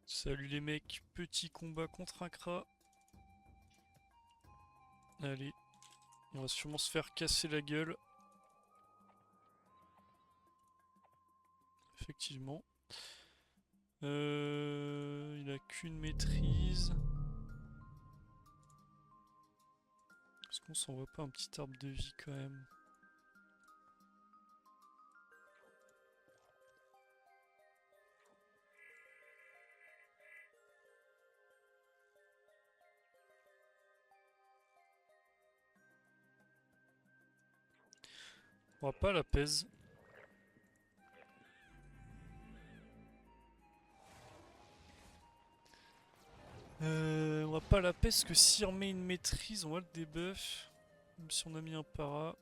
Salut les mecs, petit combat contre un Kra. Allez, on va sûrement se faire casser la gueule. Effectivement. Il a qu'une maîtrise. Est-ce qu'on s'envoie pas un petit arbre de vie quand même? On va pas la pèse. On va pas la pèse que si on remet une maîtrise, on va le debuff. Même si on a mis un para.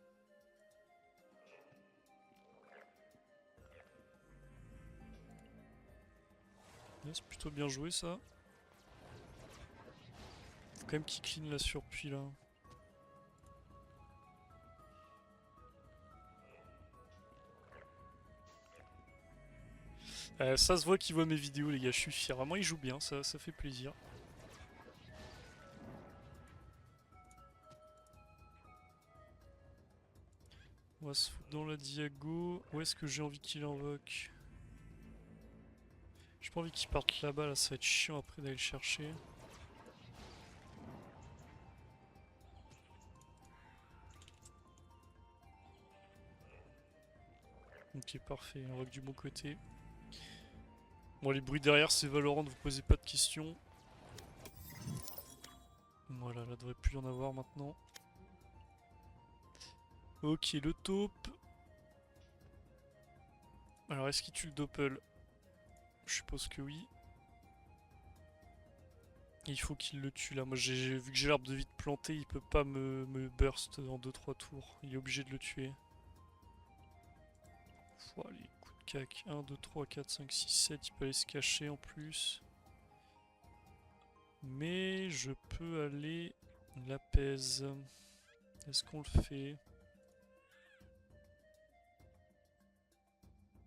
Ouais, c'est plutôt bien joué ça. Faut quand même qu'il clean la surpuis là. Ça se voit qu'il voit mes vidéos les gars, je suis fier. Vraiment il joue bien, ça fait plaisir. On va se foutre dans la diago. Où est-ce que j'ai envie qu'il invoque? J'ai pas envie qu'il parte là-bas, là ça va être chiant après d'aller le chercher. Ok parfait, il invoque du bon côté. Bon les bruits derrière c'est Valorant, vous posez pas de questions. Voilà, là devrait plus y en avoir maintenant. Ok, le taupe. Alors est-ce qu'il tue le doppel? Je suppose que oui. Il faut qu'il le tue là. Moi vu que j'ai l'arbre de vie planté, il peut pas me burst en 2-3 tours. Il est obligé de le tuer. Allez, coup de cac. 1, 2, 3, 4, 5, 6, 7. Il peut aller se cacher en plus. Mais je peux aller l'apaiser. Est-ce qu'on le fait?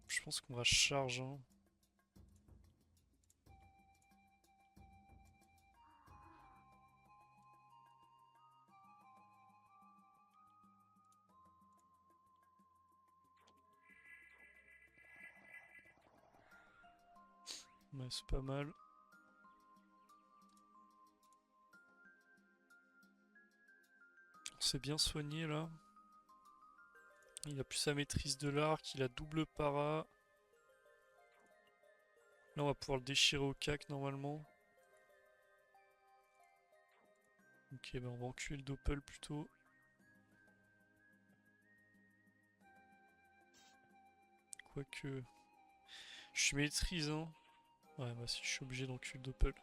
Je pense qu'on va charge. Hein. Ouais, c'est pas mal. On s'est bien soigné là. Il a plus sa maîtrise de l'arc, il a double para. Là on va pouvoir le déchirer au cac normalement. Ok, ben on va enculer le doppel plutôt. Quoique... Je suis maîtrise hein. Ouais bah si je suis obligé d'enculer le doppel.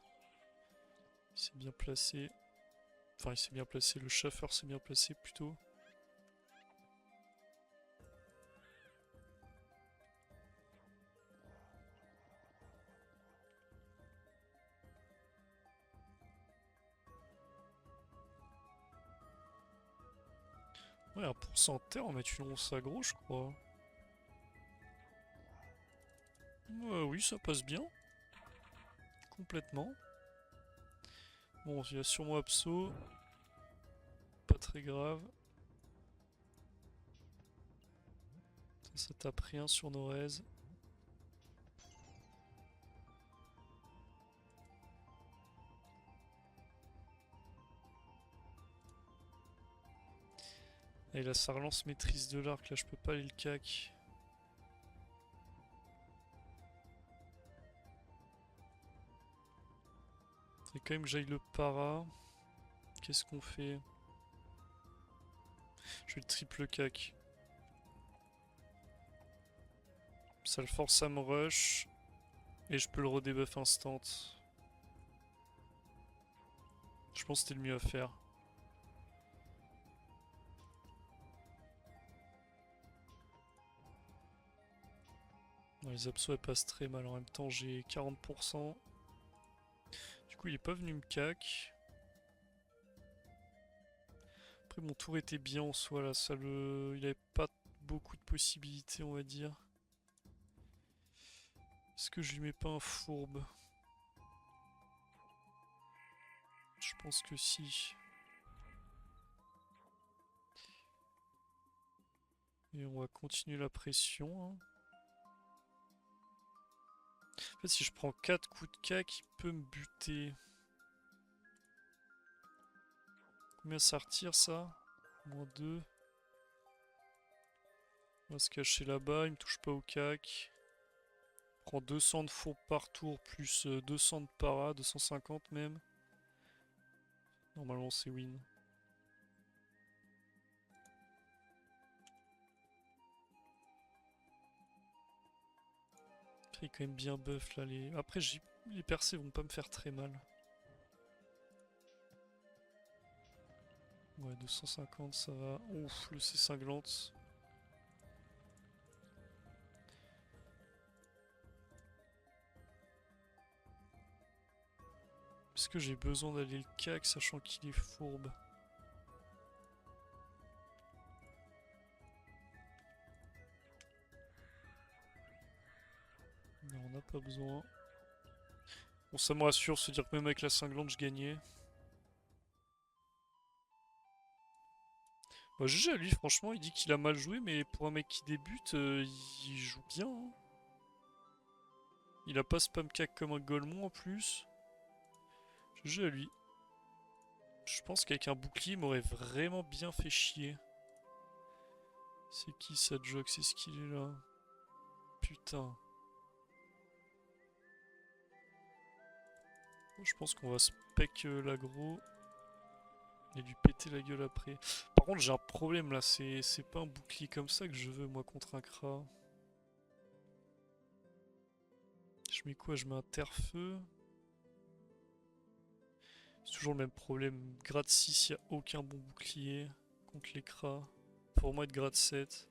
Il s'est bien placé. Enfin il s'est bien placé, le chauffeur s'est bien placé plutôt. Ouais, un pourcentaire, on va mettre une ronce aggro, je crois. Oui, ça passe bien. Complètement. Bon, il y a sûrement abso. Pas très grave. Ça tape rien sur nos raises. Et là, ça relance maîtrise de l'arc. Là, je peux pas aller le cac. Faut quand même que j'aille le para. Qu'est-ce qu'on fait? Je vais le triple cac. Ça le force à me rush. Et je peux le redebuff instant. Je pense que c'était le mieux à faire. Non, les absos elles passent très mal. En même temps, j'ai 40%. Du coup, il est pas venu me cac. Après, mon tour était bien en soi là. Il avait pas beaucoup de possibilités, on va dire. Est-ce que je lui mets pas un fourbe? Je pense que si. Et on va continuer la pression, hein. En fait, si je prends 4 coups de cac, il peut me buter. Combien ça retire ça? -2. On va se cacher là-bas, il me touche pas au cac. Prend 200 de fourbe par tour, plus 200 de para, 250 même. Normalement c'est win. Après il est quand même bien buff là. Après les percées vont pas me faire très mal. Ouais, 250 ça va. Ouf, le C cinglante. Est-ce que j'ai besoin d'aller le cac sachant qu'il est fourbe? Non, on n'a pas besoin. Bon, ça me rassure, se dire que même avec la cinglante, je gagnais. Bah, GG à lui, franchement, il dit qu'il a mal joué, mais pour un mec qui débute, il joue bien, hein. Il a pas spam cac comme un Golemon en plus. GG à lui. Je pense qu'avec un bouclier, il m'aurait vraiment bien fait chier. C'est qui ça, Jog? C'est ce qu'il est là. Putain. Bon, je pense qu'on va spec l'aggro. Et lui péter la gueule après. Par contre, j'ai un problème là. C'est pas un bouclier comme ça que je veux, moi, contre un Kra. Je mets quoi? Je mets un terre-feu. C'est toujours le même problème. Grade 6, il n'y a aucun bon bouclier contre les Kra. Faut vraiment être grade 7.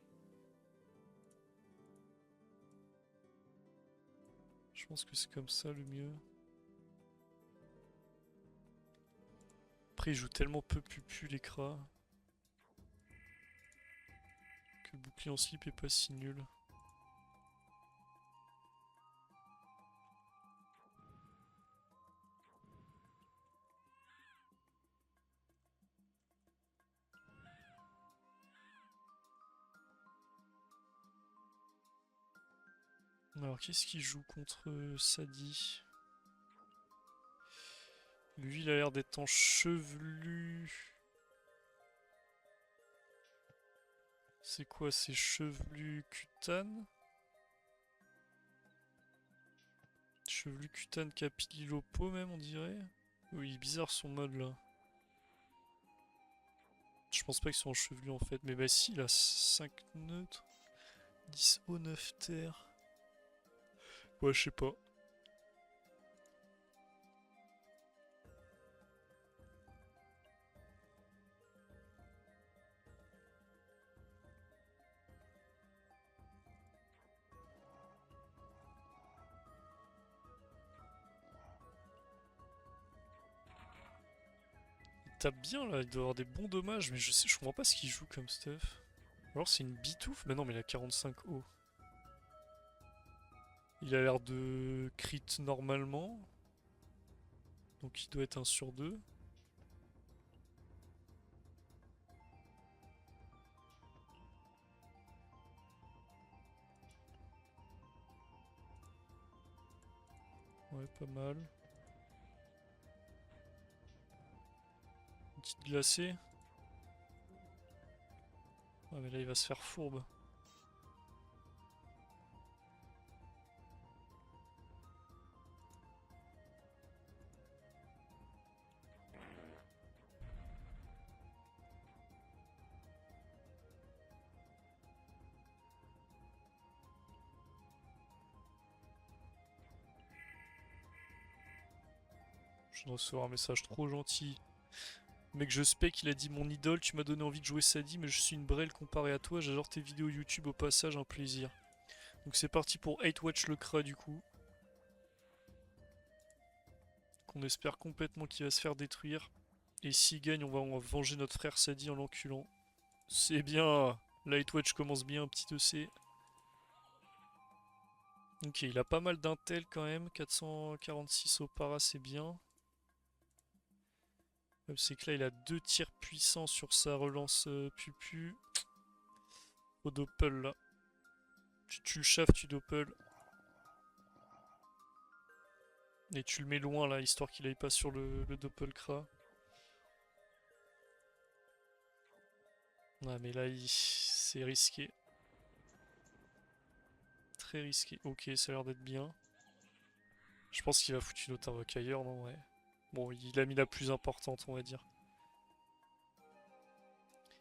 Je pense que c'est comme ça le mieux. Après, il joue tellement peu pupu les Kra que le bouclier en slip est pas si nul. Alors, qu'est-ce qu'il joue contre Sadi? Lui, il a l'air d'être en chevelu. C'est quoi, c'est chevelu cutane? Chevelu cutane capillopo même, on dirait. Oui, bizarre son mode là. Je pense pas qu'ils sont en chevelu en fait. Mais bah si, il a 5 neutres. 10 haut, 9 terre. Ouais, je sais pas. Il tape bien là, il doit avoir des bons dommages, mais je comprends pas ce qu'il joue comme stuff. Alors c'est une bitouffe? Mais non, mais il a 45 haut. Il a l'air de crit normalement. Donc il doit être 1 sur 2. Ouais, pas mal. Une petite glacée. Ouais, mais là il va se faire fourbe. Je viens de recevoir un message trop gentil. Mec, je spec, il a dit mon idole, tu m'as donné envie de jouer Sadie, mais je suis une brêle comparé à toi, j'adore tes vidéos YouTube au passage, un plaisir. Donc c'est parti pour 8 Watch le Kra du coup. Qu'on espère complètement qu'il va se faire détruire. Et s'il gagne, on va venger notre frère Sadie en l'enculant. C'est bien. Light Watch commence bien, petit EC. Ok, il a pas mal d'intel quand même. 446 au para, c'est bien. C'est que là, il a 2 tirs puissants sur sa relance pupu. Au doppel là. Tu le chaffes, tu doppel. Et tu le mets loin là, histoire qu'il aille pas sur le doppelcra. Ah mais là, c'est risqué. Très risqué. Ok, ça a l'air d'être bien. Je pense qu'il va foutre une autre invoque ailleurs, non? Ouais. Bon, il a mis la plus importante, on va dire.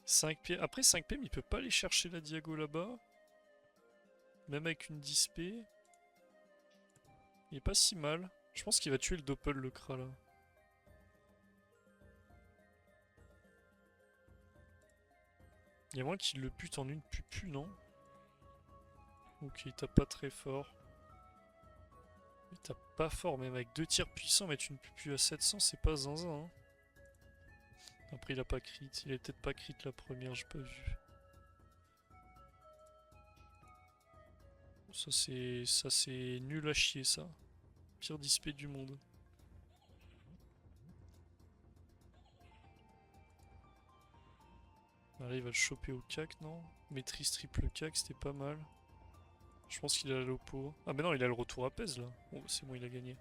5 PM. Après 5 PM, il peut pas aller chercher la diago là-bas. Même avec une 10p. Il est pas si mal. Je pense qu'il va tuer le doppel, le Kra là. Il y a moins qu'il le bute en une pupu, non? Ok, il tape pas très fort. Il tape pas fort, même avec 2 tirs puissants, mettre une pupu à 700, c'est pas zinzin. Hein. Après, il a pas crit. Il a peut-être pas crit la première, j'ai pas vu. Ça c'est nul à chier, ça. Pire dispé du monde. Là, il va le choper au cac, non? Maîtrise triple cac, c'était pas mal. Je pense qu'il a l'oppo. Ah, mais non, il a le retour à pèse là. Bon, c'est bon, il a gagné.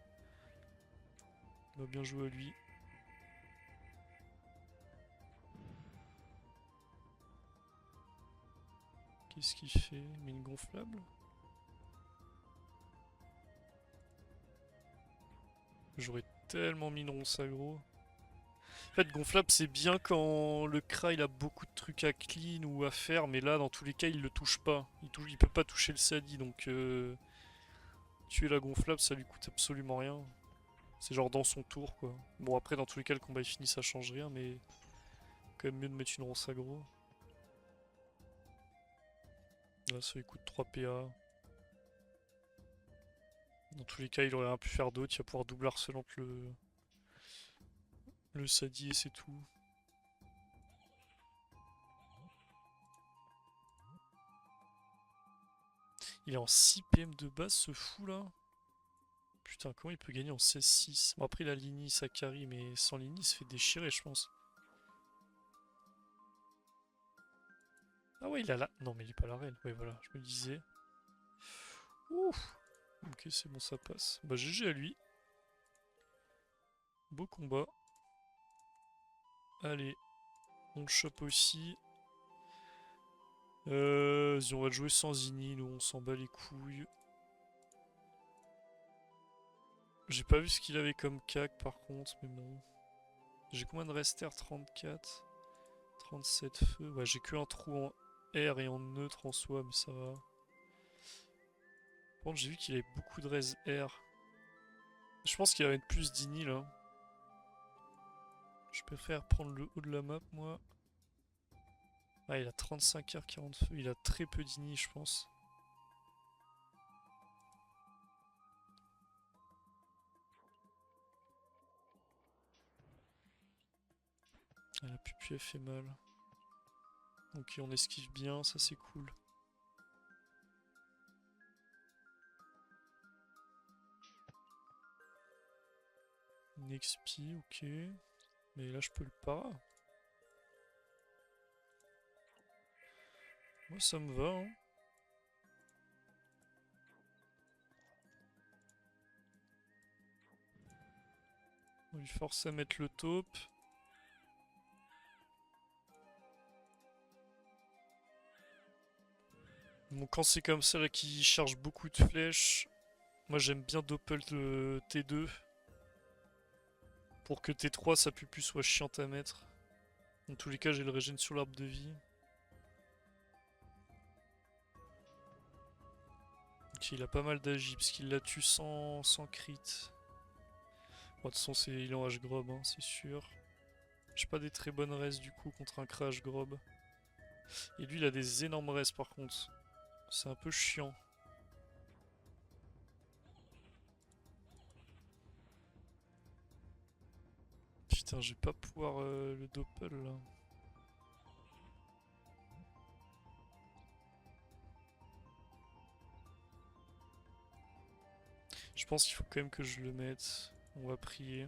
Il va bien jouer à lui. Qu'est-ce qu'il fait? Mine gonflable? J'aurais tellement mis une ronce aggro. En fait, gonflable, c'est bien quand le Kra il a beaucoup de trucs à clean ou à faire, mais là, dans tous les cas, il le touche pas. Il peut pas toucher le Sadi, donc tuer la gonflable, ça lui coûte absolument rien. C'est genre dans son tour, quoi. Bon, après, dans tous les cas, le combat est fini, ça change rien, mais quand même mieux de mettre une ronce aggro. Là, ça lui coûte 3 PA. Dans tous les cas, il aurait rien pu faire d'autre. Il va pouvoir double harcelant le Sadi et c'est tout. Il est en 6 PM de base, ce fou là. Putain, comment il peut gagner en 16-6? Bon, après, la Lini, ça carry, mais sans Lini, il se fait déchirer, je pense. Ah ouais, il a la... Non, mais il est pas la reine. Ouais, voilà, je me disais. Ouf. Ok, c'est bon, ça passe. Bah, GG à lui. Beau combat. Allez, on le chope aussi. On va le jouer sans Zini, nous, on s'en bat les couilles. J'ai pas vu ce qu'il avait comme cac, par contre, mais bon. J'ai combien de rester? 34. 37 feux. Ouais, j'ai que un trou en R et en neutre en soi, mais ça va. Par contre, j'ai vu qu'il avait beaucoup de res R. Je pense qu'il va mettre plus d'ini là. Je préfère prendre le haut de la map, moi. Ah, il a 35 R, 40 feux. Il a très peu d'ini, je pense. Ah, la pupu, elle fait mal. Ok, on esquive bien, ça c'est cool. Une XP, ok. Mais là, je peux le pas. Moi, ça me va, hein. On lui force à mettre le taupe. Bon, quand c'est comme ça, là, qui charge beaucoup de flèches, moi j'aime bien doppel de T2. Pour que T3, sa pupu soit chiante à mettre. Dans tous les cas, j'ai le régène sur l'arbre de vie. Ok, il a pas mal d'agi, parce qu'il la tue sans crit. Bon, de toute façon, il est en H-Grob, hein, c'est sûr. J'ai pas des très bonnes res du coup contre un crash Grob. Et lui, il a des énormes res par contre. C'est un peu chiant. Putain, je vais pas pouvoir le doppel là. Je pense qu'il faut quand même que je le mette. On va prier.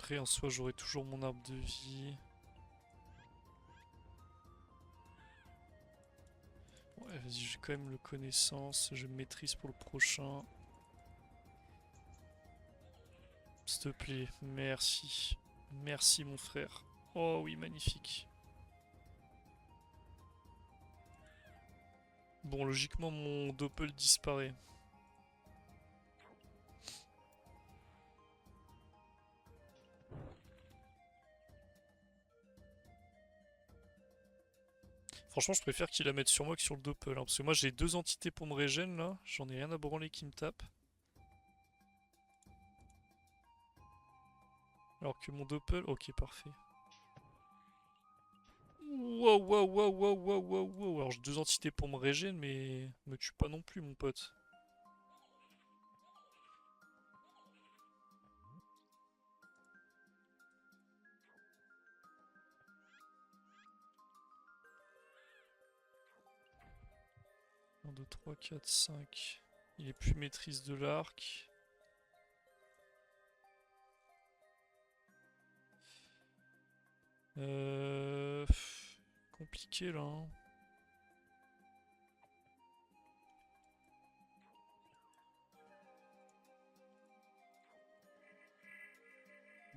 Après, en soi, j'aurai toujours mon arbre de vie. Ouais, vas-y, j'ai quand même le connaissance. Je maîtrise pour le prochain. S'il te plaît, merci. Merci, mon frère. Oh oui, magnifique. Bon, logiquement, mon doppel disparaît. Franchement, je préfère qu'il la mette sur moi que sur le doppel. Hein, parce que moi, j'ai deux entités pour me régène là. J'en ai rien à branler qui me tape. Alors que mon doppel. Ok, parfait. Wow, wow, wow, wow, wow, wow, wow. Alors j'ai deux entités pour me régène, mais me tue pas non plus, mon pote. Un, 2, 3, 4, 5. Il est plus maîtrise de l'arc. Compliqué là. Hein.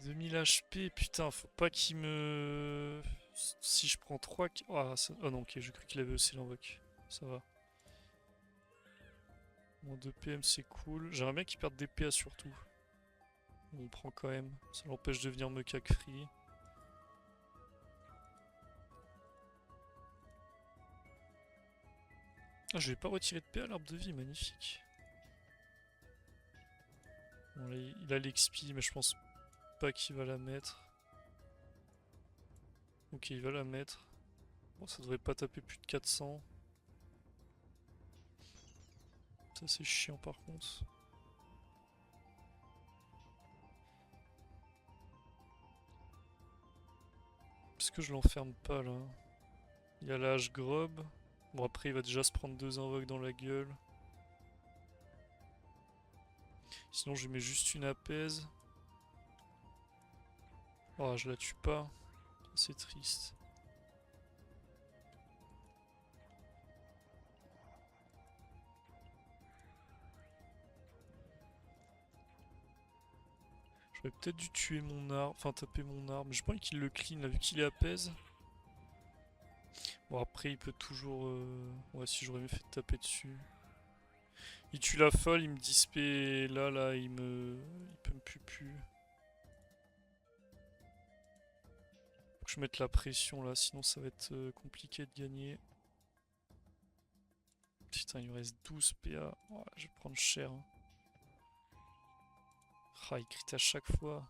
2000 HP, putain, faut pas qu'il me... Si je prends 3... Ah, oh non, ok, j'ai cru qu'il avait aussi l'invoque. Ça va. Mon 2 PM c'est cool. J'aimerais bien qu'il perde des PA surtout. On prend quand même. Ça l'empêche de venir me cac free. Ah, je vais pas retirer de PA l'arbre de vie, magnifique. Bon, là, il a l'XP, mais je pense pas qu'il va la mettre. Ok, il va la mettre. Bon, ça devrait pas taper plus de 400. Ça, c'est chiant par contre. Est-ce que je l'enferme pas là? Il y a l'âge Grob. Bon, après, il va déjà se prendre deux invoques dans la gueule. Sinon, je lui mets juste une apaise. Oh, je la tue pas. C'est triste. J'aurais peut-être dû tuer mon arbre, enfin taper mon arbre, mais j'ai pas envie qu'il le clean là, vu qu'il est apaise. Bon, après, il peut toujours. Ouais, si j'aurais mieux fait de taper dessus. Il tue la folle, il me dispé. Là, il me. Il peut me pupu. Faut que je mette la pression là, sinon ça va être compliqué de gagner. Putain, il me reste 12 PA. Oh, je vais prendre cher. Hein. Ah, il crit à chaque fois.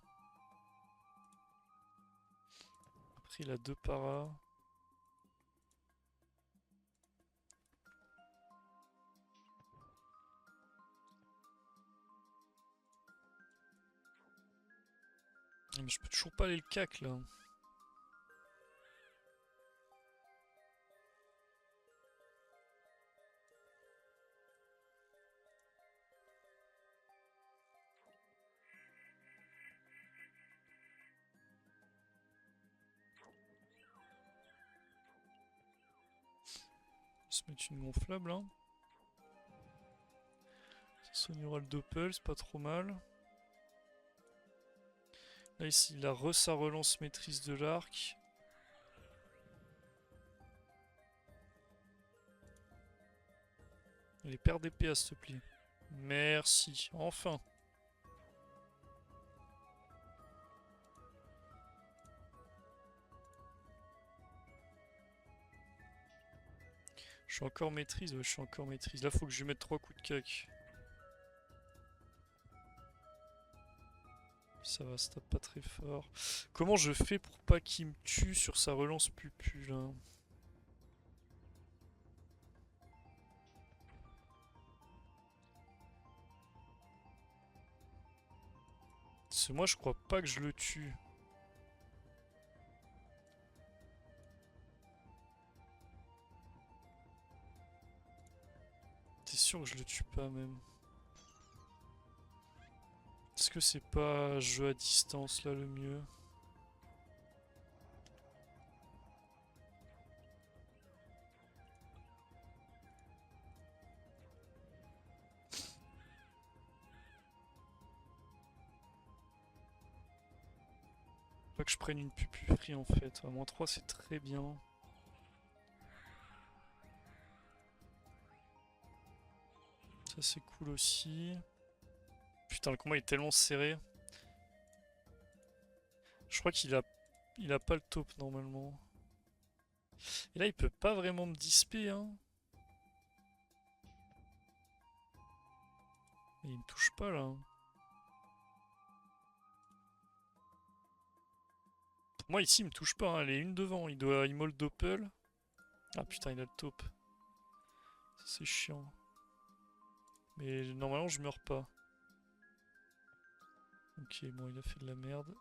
Après, il a deux paras. Mais je peux toujours pas aller le cac là. On va se mettre une gonflable là. Ça soignera le doppel, c'est pas trop mal. Là ici, il a sa relance maîtrise de l'arc. Allez, perds des PA s'il te plaît. Merci, enfin. Je suis encore maîtrise, ouais, je suis encore maîtrise. Là, faut que je lui mette 3 coups de cac. Ça va, ça tape pas très fort. Comment je fais pour pas qu'il me tue sur sa relance pupu là? Parce que moi, je crois pas que je le tue. T'es sûr que je le tue pas même? Est-ce que c'est pas jeu à distance là le mieux? Pas que je prenne une puputerie en fait. À -3 c'est très bien. Ça c'est cool aussi. Putain, le combat est tellement serré. Je crois il a pas le top normalement. Et là il peut pas vraiment me disper hein. Et il me touche pas là. Pour moi ici il me touche pas, hein. Elle est une devant. Il m'a le doppel. Ah putain il a le top. C'est chiant. Mais normalement je meurs pas. Ok bon il a fait de la merde.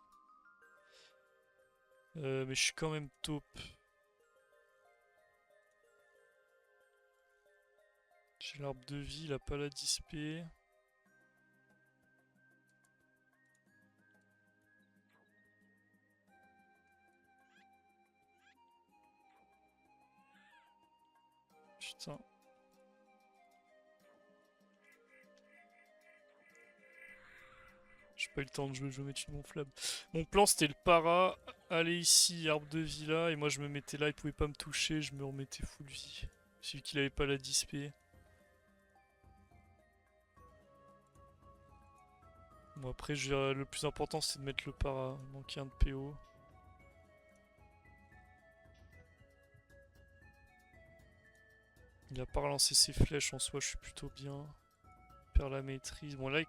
Mais je suis quand même top. J'ai l'arbre de vie, il a pas la dispé. Putain. J'ai pas eu le temps de jouer, je vais mettre une gonflable. Mon plan c'était le para, aller ici, arbre de vie là, et moi je me mettais là, il pouvait pas me toucher, je me remettais full vie. Celui qu'il avait pas la dispé. Bon après le plus important c'est de mettre le para, il manquait un de PO. Il a pas relancé ses flèches en soi, je suis plutôt bien. Il perd la maîtrise. Bon là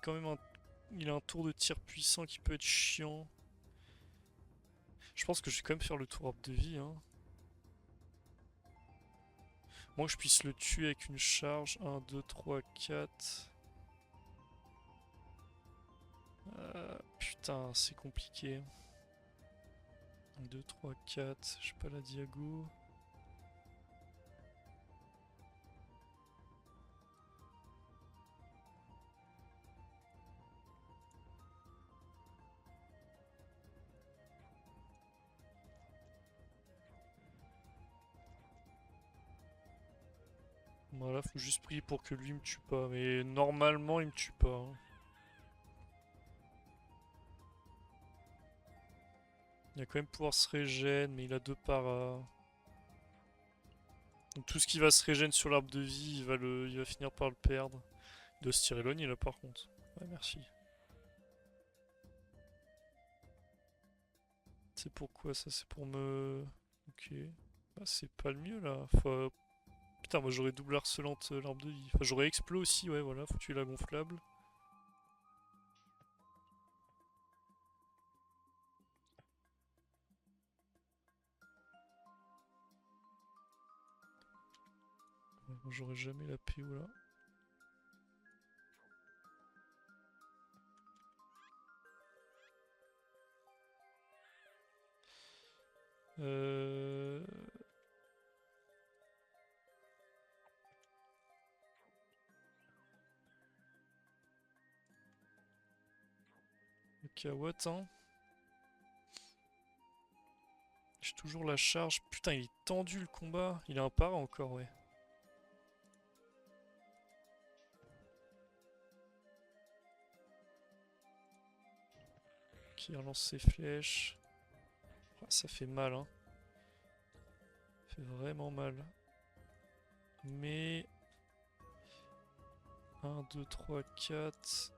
il a un tour de tir puissant qui peut être chiant. Je pense que je vais quand même faire le tour arbre de vie hein. Moi que je puisse le tuer avec une charge. 1, 2, 3, 4. Putain, c'est compliqué. 1, 2, 3, 4. J'ai pas la diago. Voilà, faut juste prier pour que lui me tue pas. Mais normalement, il me tue pas, hein. Il a quand même pouvoir se régène, mais il a 2 paras. Donc tout ce qui va se régène sur l'arbre de vie, il va finir par le perdre. Il doit se tirer éloigné là par contre. Ouais, merci. C'est pourquoi ça? C'est pour me... Ok. Bah, c'est pas le mieux là. Putain, moi j'aurais double harcelante l'arbre de vie. Enfin, j'aurais explo aussi, ouais, voilà. Faut tuer la gonflable. Ouais, moi j'aurais jamais la PO là. Euh... Ok, what hein. J'ai toujours la charge. Putain, il est tendu le combat. Il a un para encore, ouais. Qui relance ses flèches. Ah, ça fait mal, hein. Ça fait vraiment mal. Mais... 1, 2, 3, 4...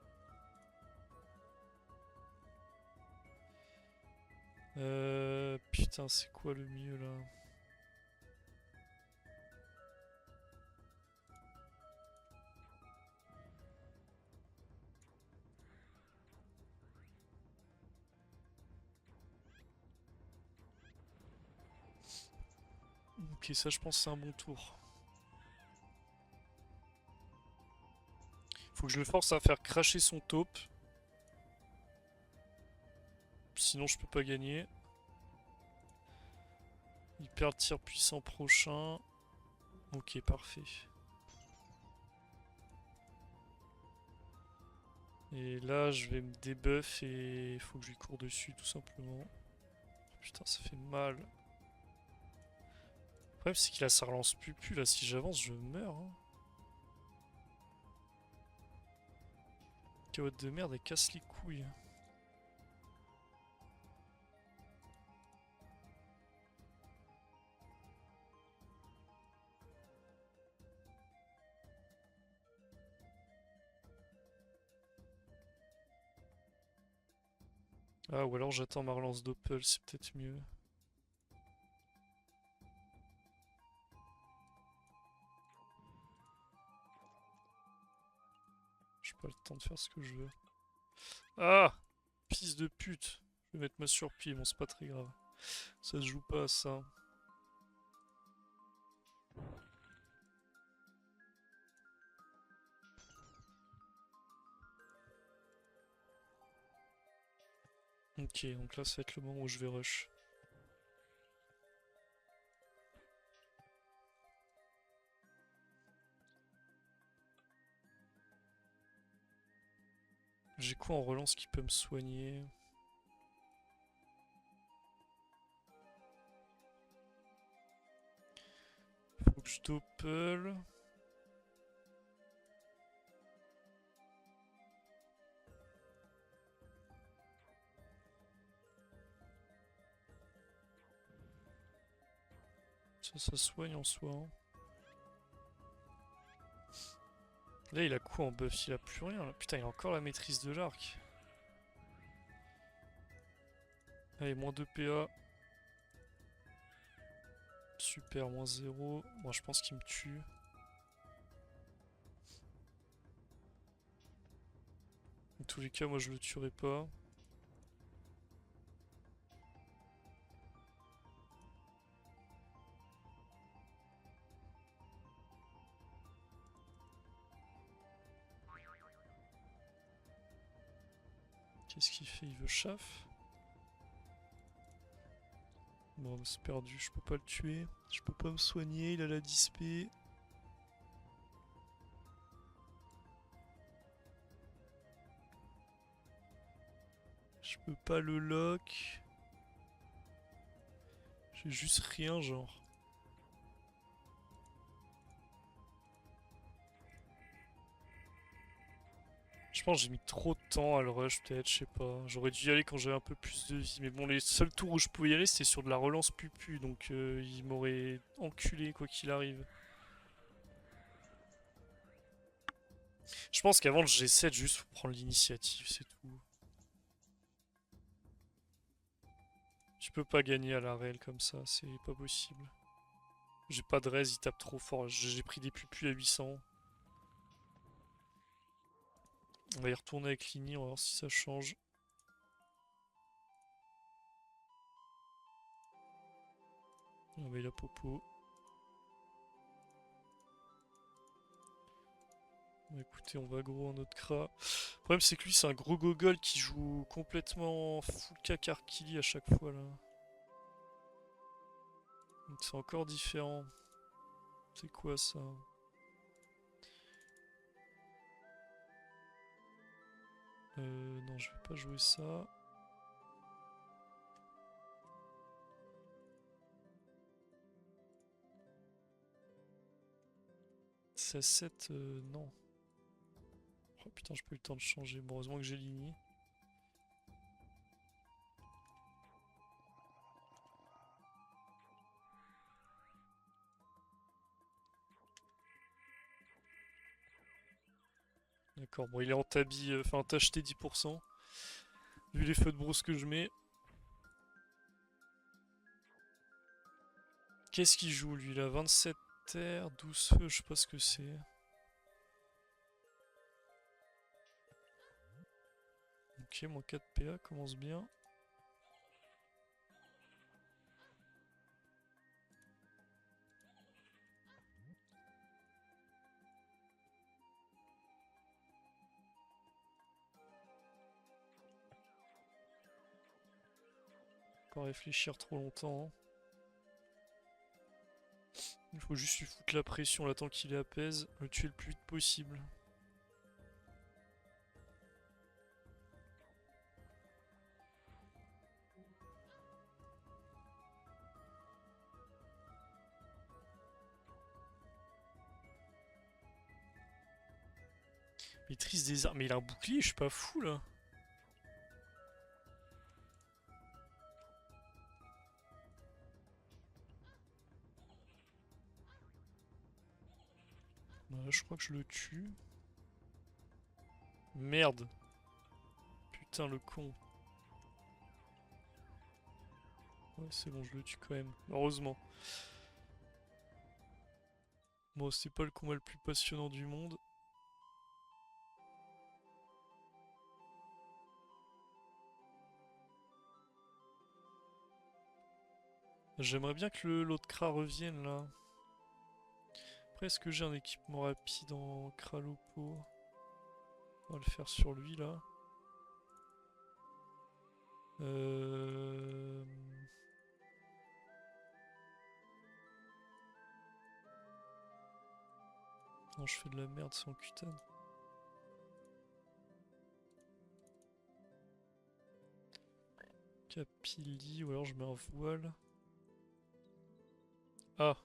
Putain, c'est quoi le mieux là? Ok, ça je pense c'est un bon tour. Faut que je le force à faire cracher son taupe. Sinon je peux pas gagner. Il perd le tir puissant prochain. Ok, parfait. Et là, je vais me débuff et il faut que je lui cours dessus tout simplement. Putain, ça fait mal. Le problème, c'est qu'il a sa relance pupu là. Si j'avance, je meurs. Hein. Carotte de merde, elle casse les couilles. Ah, ou alors j'attends ma relance d'Opel, c'est peut-être mieux. J'ai pas le temps de faire ce que je veux. Ah! Fils de pute! Je vais mettre ma surpie, bon, c'est pas très grave. Ça se joue pas à ça. Ok, donc là, ça va être le moment où je vais rush. J'ai quoi en relance qui peut me soigner? Faut que je doppel. Ça soigne en soi. Hein. Là, il a quoi en buff? Il a plus rien. Là. Putain, il a encore la maîtrise de l'arc. Allez, moins 2 PA. Super, moins 0. Moi, je pense qu'il me tue. Dans tous les cas, moi, je le tuerai pas. Qu'est-ce qu'il fait? Il veut chaff? Bon, c'est perdu, je peux pas le tuer. Je peux pas me soigner, il a la dispé. Je peux pas le lock. J'ai juste rien, genre. Je pense que j'ai mis trop de temps à le rush, peut-être, je sais pas. J'aurais dû y aller quand j'avais un peu plus de vie. Mais bon, les seuls tours où je pouvais y aller, c'était sur de la relance pupu. Donc il m'aurait enculé, quoi qu'il arrive. Je pense qu'avant le G7, juste faut prendre l'initiative, c'est tout. Tu peux pas gagner à la réelle comme ça, c'est pas possible. J'ai pas de raise, il tape trop fort. J'ai pris des pupus à 800. On va y retourner avec Lini, on va voir si ça change. On va y la popo. Bah écoutez, on va gros en autre Kra. Le problème c'est que lui c'est un gros gogol qui joue complètement full cac Arkili à chaque fois là. Donc c'est encore différent. C'est quoi ça? Non, je vais pas jouer ça. C'est 7, non. Oh putain, j'ai pas eu le temps de changer. Bon, heureusement que j'ai Lini. D'accord, bon, il est en tabi, enfin tacheté 10%. Vu les feux de brousse que je mets. Qu'est-ce qu'il joue lui là? 27 terres, 12 feux, je sais pas ce que c'est. Ok, mon 4 PA commence bien. Pas réfléchir trop longtemps. Hein. Il faut juste lui foutre la pression là tant qu'il est apaise, le tuer le plus vite possible. Maîtrise des armes. Mais il a un bouclier, je suis pas fou là. Voilà, je crois que je le tue. Merde. Putain, le con. Ouais, c'est bon, je le tue quand même. Heureusement. Bon, c'est pas le combat le plus passionnant du monde. J'aimerais bien que l'autre Kra revienne là. Après, est-ce que j'ai un équipement rapide en Kralopo? On va le faire sur lui là. Euh... Non, je fais de la merde sans cutane. Capilli, ou alors je mets un voile. Ah!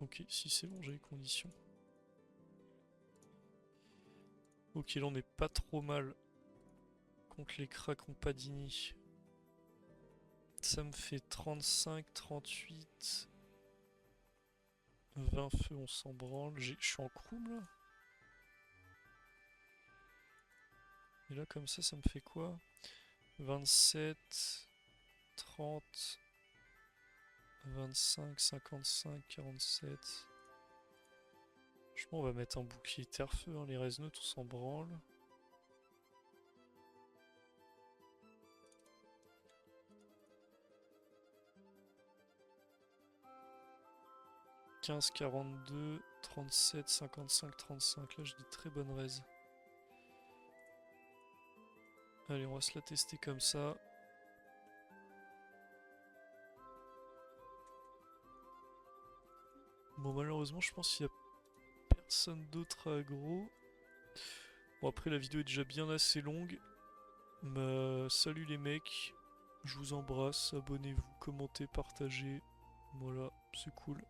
Ok, si c'est bon, j'ai les conditions. Ok, là on est pas trop mal contre les Kra Compadini. Ça me fait 35, 38. 20 feux, on s'en branle. Je suis en croume là? Et là, comme ça me fait quoi? 27, 30, 25, 55, 47. Je pense on va mettre un bouclier terre-feu, hein. Les Resneux, tout s'en branle. « 15, 42, 37, 55, 35. Là, je dis très bonne raise. Allez, on va se la tester comme ça. Bon, malheureusement, je pense qu'il n'y a personne d'autre à aggro. Bon, après, la vidéo est déjà bien assez longue. Mais, salut les mecs. Je vous embrasse. Abonnez-vous, commentez, partagez. Voilà, c'est cool.